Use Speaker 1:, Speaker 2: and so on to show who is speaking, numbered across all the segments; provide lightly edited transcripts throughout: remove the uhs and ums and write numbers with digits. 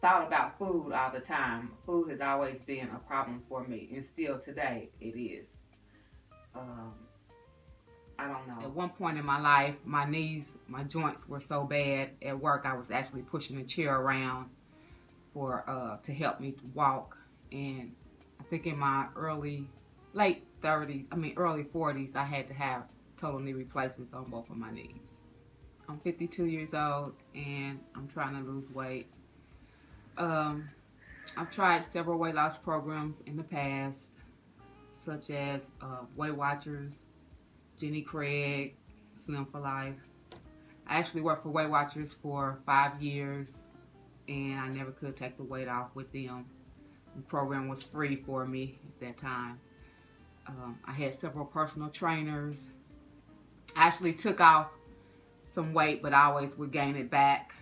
Speaker 1: thought about food all the time. Food has always been a problem for me, and still today it is. I don't know. At one point in my life, my knees, my joints were so bad at work, I was actually pushing a chair around to help me to walk. And I think in my early 40s, I had to have total knee replacements on both of my knees. I'm 52 years old and I'm trying to lose weight. I've tried several weight loss programs in the past, such as Weight Watchers, Jenny Craig, Slim for Life. I actually worked for Weight Watchers for 5 years, and I never could take the weight off with them. The program was free for me at that time. I had several personal trainers. I actually took off some weight, but I always would gain it back,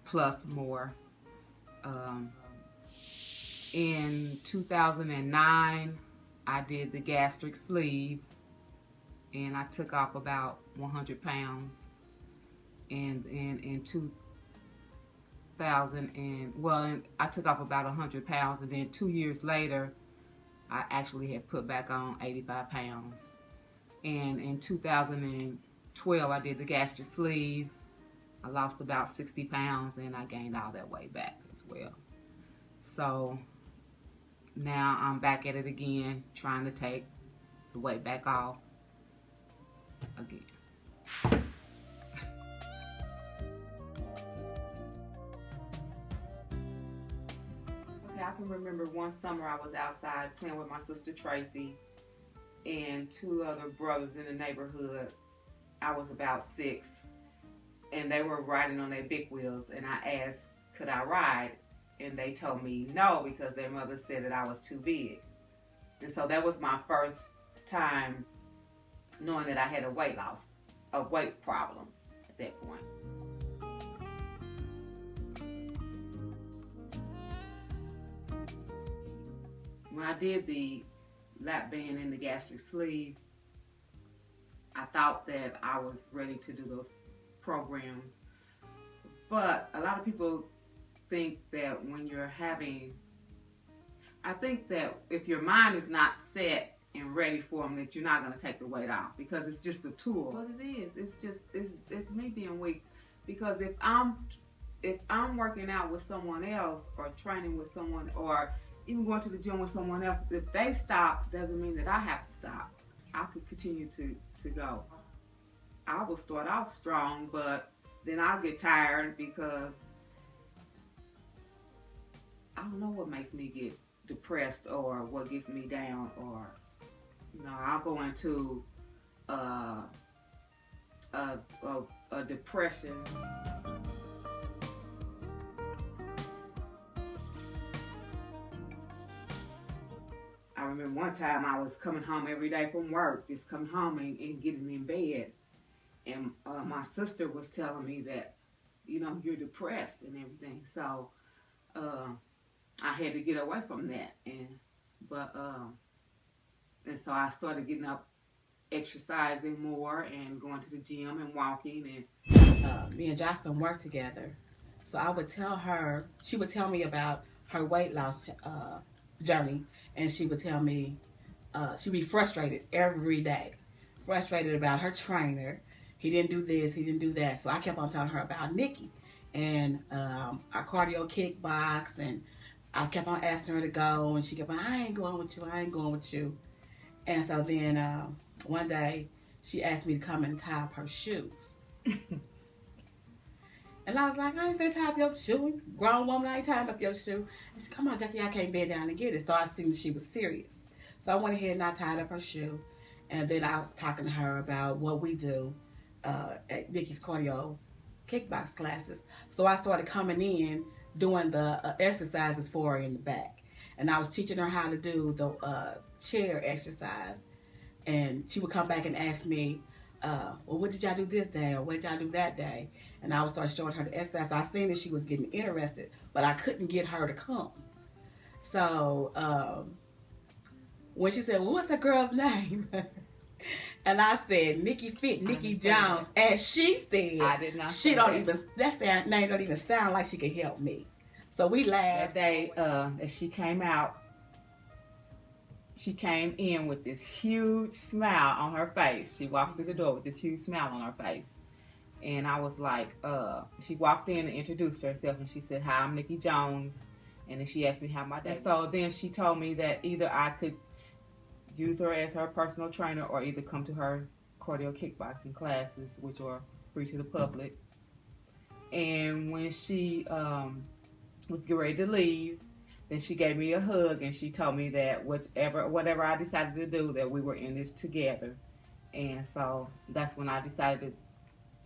Speaker 1: plus more. In 2009, I did the gastric sleeve, and I took off about 100 pounds. And in 2000, I took off about 100 pounds, and then 2 years later, I actually had put back on 85 pounds. And in 2012, I did the gastric sleeve. I lost about 60 pounds, and I gained all that weight back as well. So now I'm back at it again, trying to take the weight back off again. Okay, I can remember one summer I was outside playing with my sister Tracy and 2 other brothers in the neighborhood. I was about 6, and they were riding on their big wheels, and I asked, could I ride? And they told me no, because their mother said that I was too big. And so that was my first time knowing that I had a weight problem at that point. When I did the lap band and the gastric sleeve, I thought that I was ready to do those programs. But a lot of people think that when you're I think that if your mind is not set and ready for them, that you're not going to take the weight off, because it's just a tool. But it is. It's me being weak, because if I'm working out with someone else, or training with someone, or even going to the gym with someone else, if they stop, doesn't mean that I have to stop. I could continue to go. I will start off strong, but then I'll get tired, because I don't know what makes me get depressed or what gets me down, or I'll go into a depression. I remember one time I was coming home every day from work, just coming home and getting in bed, and my sister was telling me that, you're depressed and everything. So I had to get away from that, and so I started getting up, exercising more, and going to the gym and walking. And
Speaker 2: me and Jocelyn worked together, so I would tell her. She would tell me about her weight loss journey, and she would tell me she'd be frustrated every day, frustrated about her trainer. He didn't do this, he didn't do that. So I kept on telling her about Nicki and our cardio kickbox, and I kept on asking her to go, and she kept on, I ain't going with you. And so then one day she asked me to come and tie up her shoes. And I was like, I ain't finna tie up your shoe. Grown woman, I ain't tying up your shoe. And she said, come on, Jackie, I can't bend down and get it. So I assumed she was serious. So I went ahead and I tied up her shoe. And then I was talking to her about what we do at Nicki's cardio kickbox classes. So I started coming in doing the exercises for her in the back. And I was teaching her how to do the chair exercise. And she would come back and ask me, well, what did y'all do this day? Or what did y'all do that day? And I would start showing her the exercise. So I seen that she was getting interested, but I couldn't get her to come. So when she said, well, what's that girl's name? And I said, NickiFit, Nicki Jones. And she said,
Speaker 1: I did not
Speaker 2: she don't even, that name don't even sound like she could help me. So we laughed.
Speaker 1: That day that she came out, she came in with this huge smile on her face. She walked through the door with this huge smile on her face. And I was like, she walked in and introduced herself, and she said, "Hi, I'm Nicki Jones." And then she asked me how my day. So then she told me that either I could use her as her personal trainer or either come to her cardio kickboxing classes, which are free to the public. And when she was getting ready to leave, then she gave me a hug and she told me that whatever I decided to do, that we were in this together. And so that's when I decided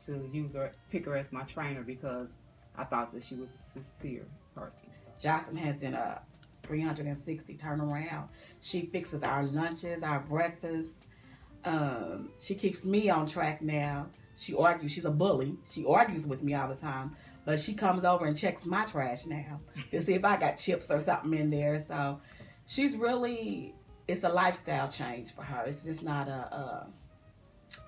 Speaker 1: to pick her as my trainer, because I thought that she was a sincere person.
Speaker 2: Jocelyn has done a 360 turnaround. She fixes our lunches, our breakfast. She keeps me on track now. She argues. She's a bully. She argues with me all the time. But she comes over and checks my trash now to see if I got chips or something in there. So she's really, it's a lifestyle change for her. It's just not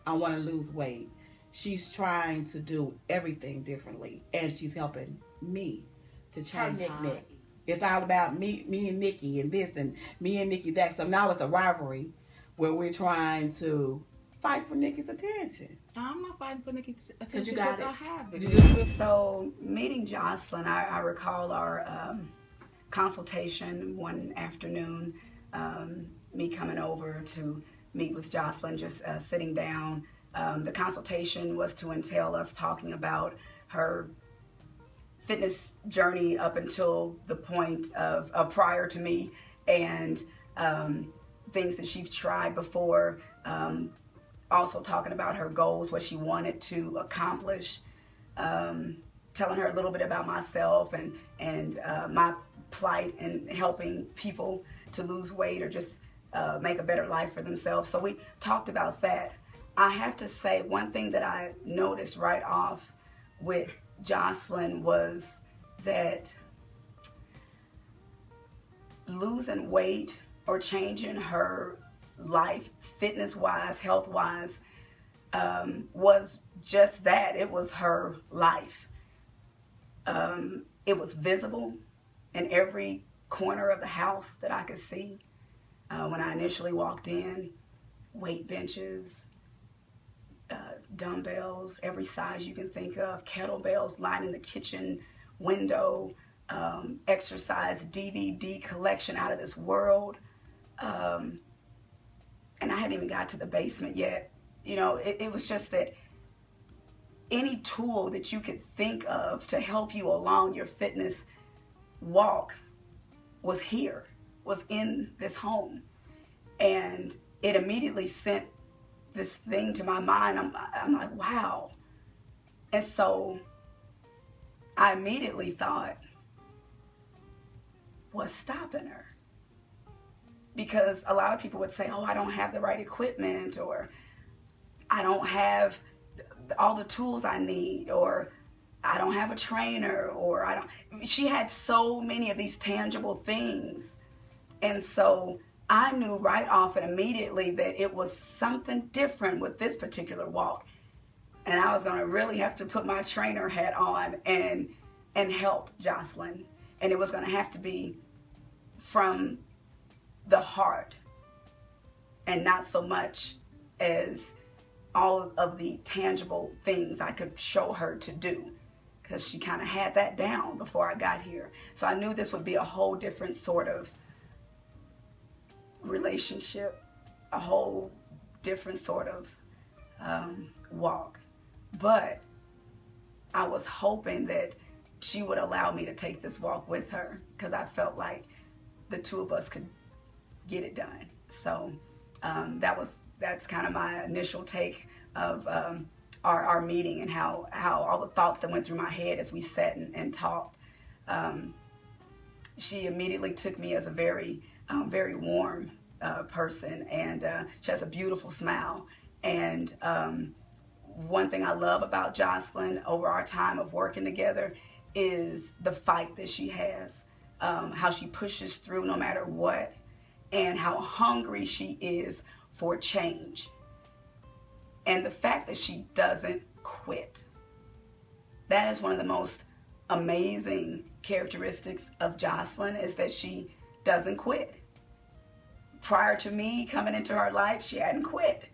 Speaker 2: I want to lose weight. She's trying to do everything differently, and she's helping me to change Nicki. It's all about me and Nicki and this, and me and Nicki that. So now it's a rivalry where we're trying to fight for Nicki's attention.
Speaker 1: I'm not fighting for Nicki's attention because I have it.
Speaker 3: So meeting Jocelyn, I recall our consultation one afternoon, me coming over to meet with Jocelyn, just sitting down. The consultation was to entail us talking about her fitness journey up until the point of prior to me, and things that she's tried before. Also talking about her goals, what she wanted to accomplish. Telling her a little bit about myself and my plight in helping people to lose weight or just make a better life for themselves. So we talked about that. I have to say, one thing that I noticed right off with Jocelyn was that losing weight or changing her life, fitness-wise, health-wise, was just that. It was her life. It was visible in every corner of the house that I could see. When I initially walked in, weight benches, dumbbells, every size you can think of, kettlebells lining the kitchen window, exercise DVD collection out of this world. And I hadn't even got to the basement yet. You know, it was just that any tool that you could think of to help you along your fitness walk was here, was in this home. And it immediately sent this thing to my mind. I'm like, wow. And so I immediately thought, what's stopping her? Because a lot of people would say, oh, I don't have the right equipment, or I don't have all the tools I need, or I don't have a trainer, or she had so many of these tangible things. And so I knew right off and immediately that it was something different with this particular walk. And I was going to really have to put my trainer hat on and help Jocelyn. And it was going to have to be from the heart, and not so much as all of the tangible things I could show her to do, because she kind of had that down before I got here. So I knew this would be a whole different sort of relationship, a whole different sort of walk. But I was hoping that she would allow me to take this walk with her, because I felt like the two of us could get it done. So that's kind of my initial take of our meeting, and how all the thoughts that went through my head as we sat and talked. She immediately took me as a very warm person, and she has a beautiful smile. And one thing I love about Jocelyn over our time of working together is the fight that she has, how she pushes through no matter what, and how hungry she is for change. And the fact that she doesn't quit. That is one of the most amazing characteristics of Jocelyn is that she doesn't quit. Prior to me coming into her life, she hadn't quit.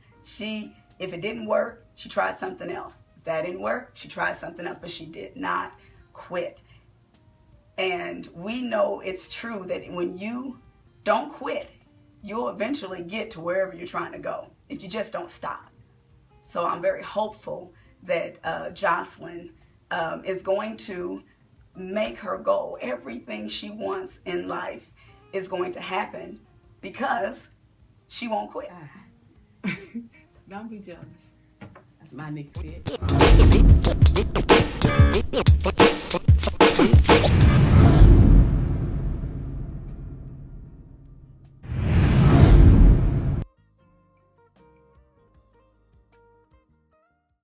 Speaker 3: If it didn't work, she tried something else. If that didn't work, she tried something else, but she did not quit. And we know it's true that when you don't quit, you'll eventually get to wherever you're trying to go if you just don't stop. So I'm very hopeful that Jocelyn is going to make her goal. Everything she wants in life is going to happen because she won't quit.
Speaker 2: Don't be jealous. That's my NickiFit.